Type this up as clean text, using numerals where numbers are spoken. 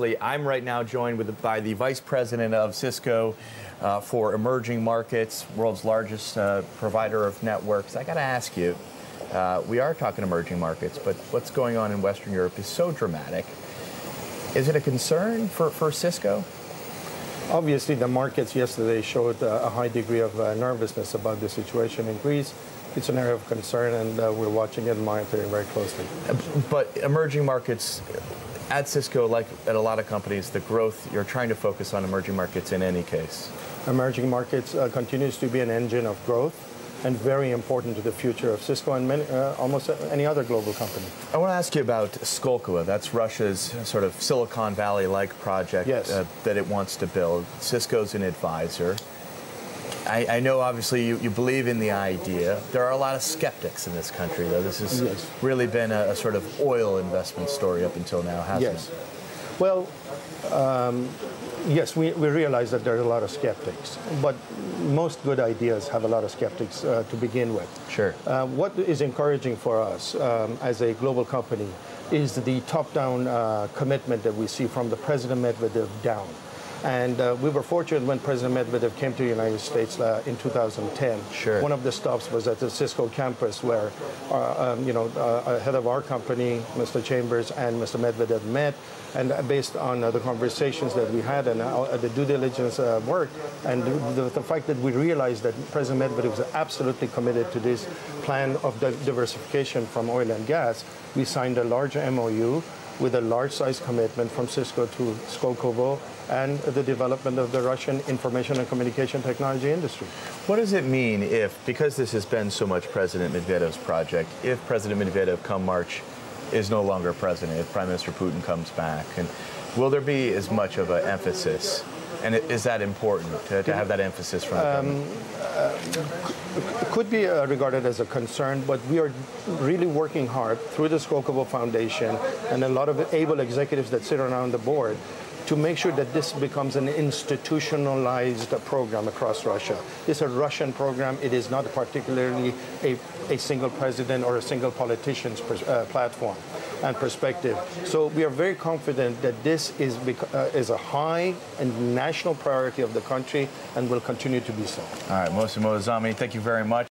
I'm right now joined by the Vice President of Cisco for emerging markets, world's largest provider of networks. I got to ask you, we are talking emerging markets, but what's going on in Western Europe is so dramatic. Is it a concern for Cisco? Obviously, the markets yesterday showed a high degree of nervousness about the situation in Greece. It's an area of concern, and we're watching it and monitoring very closely. But emerging markets, at Cisco, like at a lot of companies, the growth, you're trying to focus on emerging markets in any case. Emerging markets continues to be an engine of growth and very important to the future of Cisco and almost any other global company. I want to ask you about Skolkovo. That's Russia's sort of Silicon Valley-like project that it wants to build. Cisco's an advisor. I know, obviously, you believe in the idea. There are a lot of skeptics in this country, though. This has really been a sort of oil investment story up until now, hasn't it? Well, yes, we realize that there are a lot of skeptics, but most good ideas have a lot of skeptics to begin with. Sure. What is encouraging for us as a global company is the top-down commitment that we see from the President Medvedev down. And we were fortunate when President Medvedev came to the United States in 2010. Sure. One of the stops was at the Cisco campus where, head of our company, Mr. Chambers, and Mr. Medvedev met. And based on the conversations that we had and the due diligence work, and the fact that we realized that President Medvedev was absolutely committed to this plan of diversification from oil and gas, we signed a large MOU with a large-size commitment from Cisco to Skolkovo and the development of the Russian information and communication technology industry. What does it mean if, because this has been so much President Medvedev's project, if President Medvedev come March is no longer president, if Prime Minister Putin comes back, and will there be as much of an emphasis? And is that important to have that emphasis from the government? It could be regarded as a concern, but we are really working hard through the Skolkovo Foundation and a lot of able executives that sit around the board to make sure that this becomes an institutionalized program across Russia. It's a Russian program. It is not particularly a single president or a single politician's platform and perspective. So we are very confident that this is a high and national priority of the country and will continue to be so. All right, Mohsen Moazami, thank you very much.